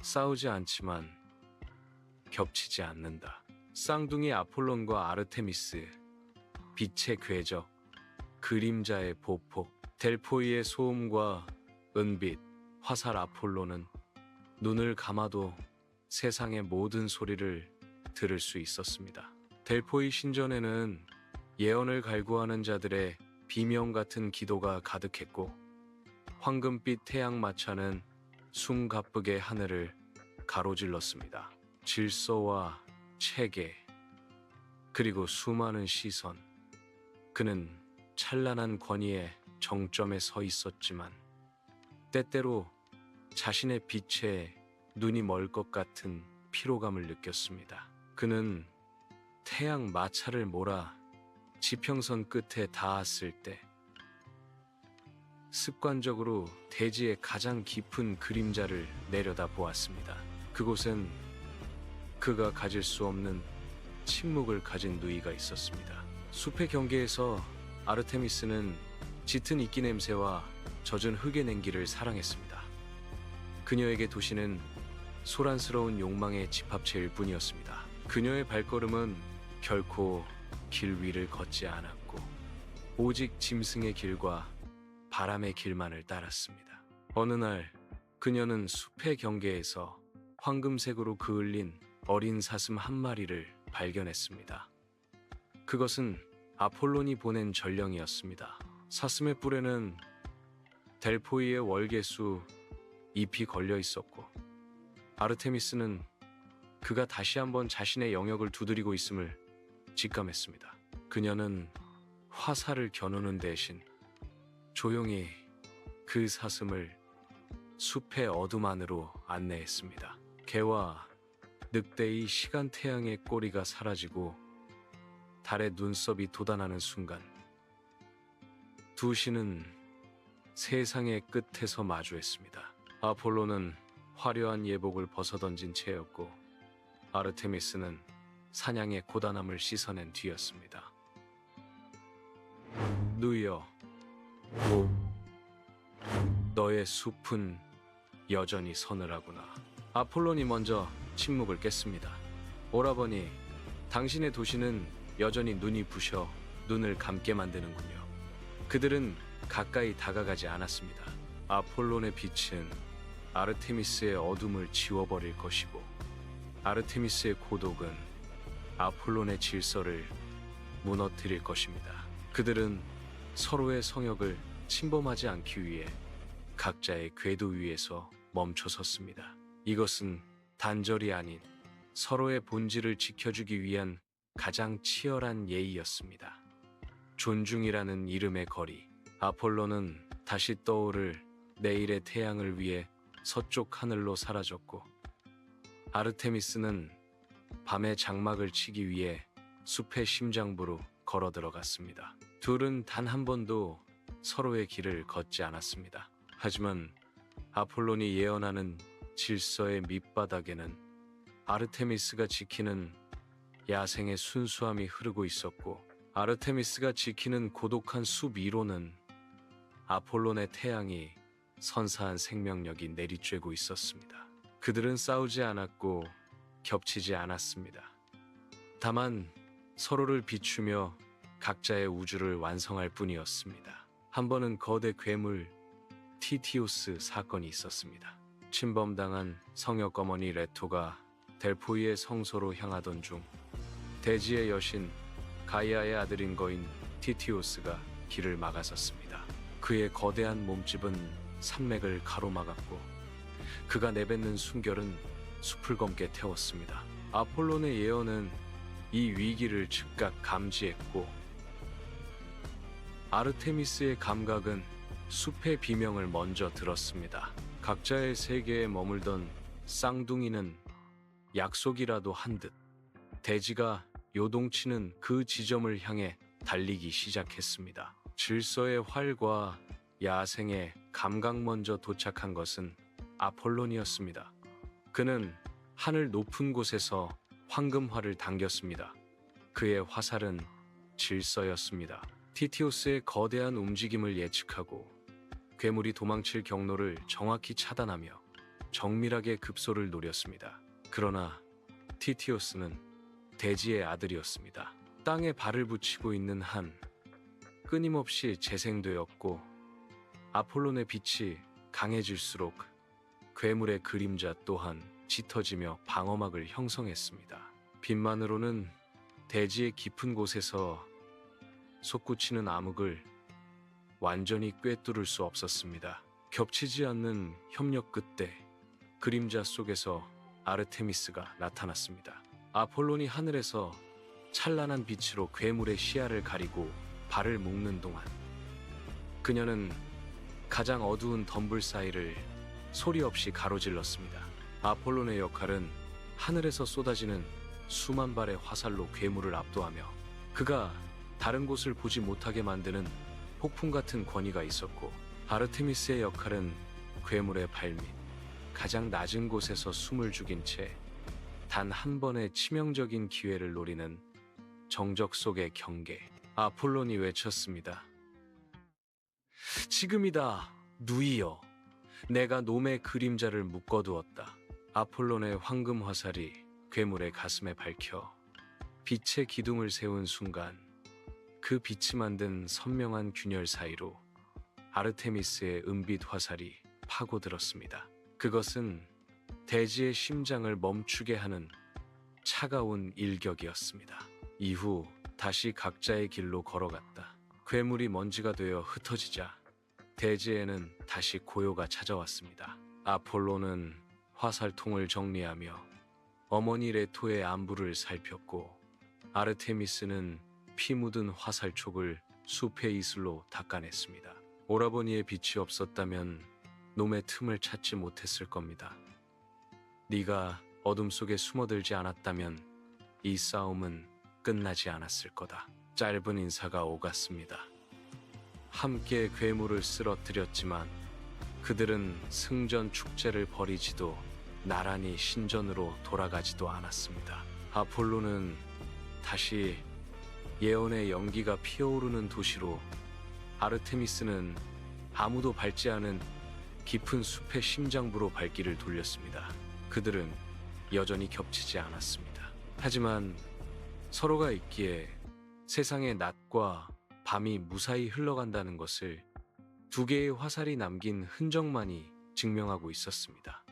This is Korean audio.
싸우지 않지만 겹치지 않는다. 쌍둥이 아폴론과 아르테미스, 빛의 궤적, 그림자의 보폭, 델포이의 소음과 은빛, 화살 아폴로는 눈을 감아도 세상의 모든 소리를 들을 수 있었습니다. 델포이 신전에는 예언을 갈구하는 자들의 비명 같은 기도가 가득했고, 황금빛 태양마차는 숨가쁘게 하늘을 가로질렀습니다. 질서와 체계, 그리고 수많은 시선. 그는 찬란한 권위의 정점에 서 있었지만 때때로 자신의 빛에 눈이 멀 것 같은 피로감을 느꼈습니다. 그는 태양 마차를 몰아 지평선 끝에 닿았을 때 습관적으로 대지의 가장 깊은 그림자를 내려다 보았습니다. 그곳엔 그가 가질 수 없는 침묵을 가진 누이가 있었습니다. 숲의 경계에서 아르테미스는 짙은 이끼 냄새와 젖은 흙의 냉기를 사랑했습니다. 그녀에게 도시는 소란스러운 욕망의 집합체일 뿐이었습니다. 그녀의 발걸음은 결코 길 위를 걷지 않았고 오직 짐승의 길과 바람의 길만을 따랐습니다. 어느 날 그녀는 숲의 경계에서 황금색으로 그을린 어린 사슴 한 마리를 발견했습니다. 그것은 아폴론이 보낸 전령이었습니다. 사슴의 뿔에는 델포이의 월계수 잎이 걸려 있었고, 아르테미스는 그가 다시 한번 자신의 영역을 두드리고 있음을 직감했습니다. 그녀는 화살을 겨누는 대신 조용히 그 사슴을 숲의 어둠 안으로 안내했습니다. 개와 늑대의 시간 태양의 꼬리가 사라지고 달의 눈썹이 돋아나는 순간, 두 신은 세상의 끝에서 마주했습니다. 아폴로는 화려한 예복을 벗어던진 채였고, 아르테미스는 사냥의 고단함을 씻어낸 뒤였습니다. 누이여, 너의 숲은 여전히 서늘하구나. 아폴론이 먼저 침묵을 깼습니다. 오라버니, 당신의 도시는 여전히 눈이 부셔 눈을 감게 만드는군요. 그들은 가까이 다가가지 않았습니다. 아폴론의 빛은 아르테미스의 어둠을 지워버릴 것이고, 아르테미스의 고독은 아폴론의 질서를 무너뜨릴 것입니다. 그들은 서로의 성역을 침범하지 않기 위해 각자의 궤도 위에서 멈춰섰습니다. 이것은 단절이 아닌 서로의 본질을 지켜주기 위한 가장 치열한 예의였습니다. 존중이라는 이름의 거리. 아폴로는 다시 떠오를 내일의 태양을 위해 서쪽 하늘로 사라졌고, 아르테미스는 밤의 장막을 치기 위해 숲의 심장부로 걸어 들어갔습니다. 둘은 단 한 번도 서로의 길을 걷지 않았습니다. 하지만 아폴론이 예언하는 질서의 밑바닥에는 아르테미스가 지키는 야생의 순수함이 흐르고 있었고, 아르테미스가 지키는 고독한 숲 위로는 아폴론의 태양이 선사한 생명력이 내리쬐고 있었습니다. 그들은 싸우지 않았고 겹치지 않았습니다. 다만 서로를 비추며 각자의 우주를 완성할 뿐이었습니다. 한 번은 거대 괴물 티티오스 사건이 있었습니다. 침범당한 성역 어머니 레토가 델포이의 성소로 향하던 중 대지의 여신 가이아의 아들인 거인 티티오스가 길을 막아섰습니다. 그의 거대한 몸집은 산맥을 가로막았고, 그가 내뱉는 숨결은 숲을 검게 태웠습니다. 아폴론의 예언은 이 위기를 즉각 감지했고, 아르테미스의 감각은 숲의 비명을 먼저 들었습니다. 각자의 세계에 머물던 쌍둥이는 약속이라도 한 듯 대지가 요동치는 그 지점을 향해 달리기 시작했습니다. 질서의 활과 야생의 감각 먼저 도착한 것은 아폴론이었습니다. 그는 하늘 높은 곳에서 황금화를 당겼습니다. 그의 화살은 질서였습니다. 티티오스의 거대한 움직임을 예측하고 괴물이 도망칠 경로를 정확히 차단하며 정밀하게 급소를 노렸습니다. 그러나 티티오스는 대지의 아들이었습니다. 땅에 발을 붙이고 있는 한 끊임없이 재생되었고, 아폴론의 빛이 강해질수록 괴물의 그림자 또한 짙어지며 방어막을 형성했습니다. 빛만으로는 대지의 깊은 곳에서 솟구치는 암흑을 완전히 꿰뚫을 수 없었습니다. 겹치지 않는 협력 끝에 그림자 속에서 아르테미스가 나타났습니다. 아폴론이 하늘에서 찬란한 빛으로 괴물의 시야를 가리고 발을 묶는 동안 그녀는 가장 어두운 덤불 사이를 소리 없이 가로질렀습니다. 아폴론의 역할은 하늘에서 쏟아지는 수만 발의 화살로 괴물을 압도하며 그가 다른 곳을 보지 못하게 만드는 폭풍 같은 권위가 있었고, 아르테미스의 역할은 괴물의 발밑 가장 낮은 곳에서 숨을 죽인 채 단 한 번의 치명적인 기회를 노리는 정적 속의 경계. 아폴론이 외쳤습니다. 지금이다, 누이여. 내가 놈의 그림자를 묶어두었다. 아폴론의 황금 화살이 괴물의 가슴에 밝혀 빛의 기둥을 세운 순간, 그 빛이 만든 선명한 균열 사이로 아르테미스의 은빛 화살이 파고들었습니다. 그것은 대지의 심장을 멈추게 하는 차가운 일격이었습니다. 이후 다시 각자의 길로 걸어갔다. 괴물이 먼지가 되어 흩어지자 대지에는 다시 고요가 찾아왔습니다. 아폴로는 화살통을 정리하며 어머니 레토의 안부를 살폈고, 아르테미스는 피 묻은 화살촉을 숲의 이슬로 닦아냈습니다. 오라버니의 빛이 없었다면 놈의 틈을 찾지 못했을 겁니다. 네가 어둠 속에 숨어들지 않았다면 이 싸움은 끝나지 않았을 거다. 짧은 인사가 오갔습니다. 함께 괴물을 쓰러뜨렸지만 그들은 승전 축제를 벌이지도 나란히 신전으로 돌아가지도 않았습니다. 아폴로는 다시 예언의 연기가 피어오르는 도시로, 아르테미스는 아무도 밟지 않은 깊은 숲의 심장부로 발길을 돌렸습니다. 그들은 여전히 겹치지 않았습니다. 하지만 서로가 있기에 세상의 낮과 밤이 무사히 흘러간다는 것을 두 개의 화살이 남긴 흔적만이 증명하고 있었습니다.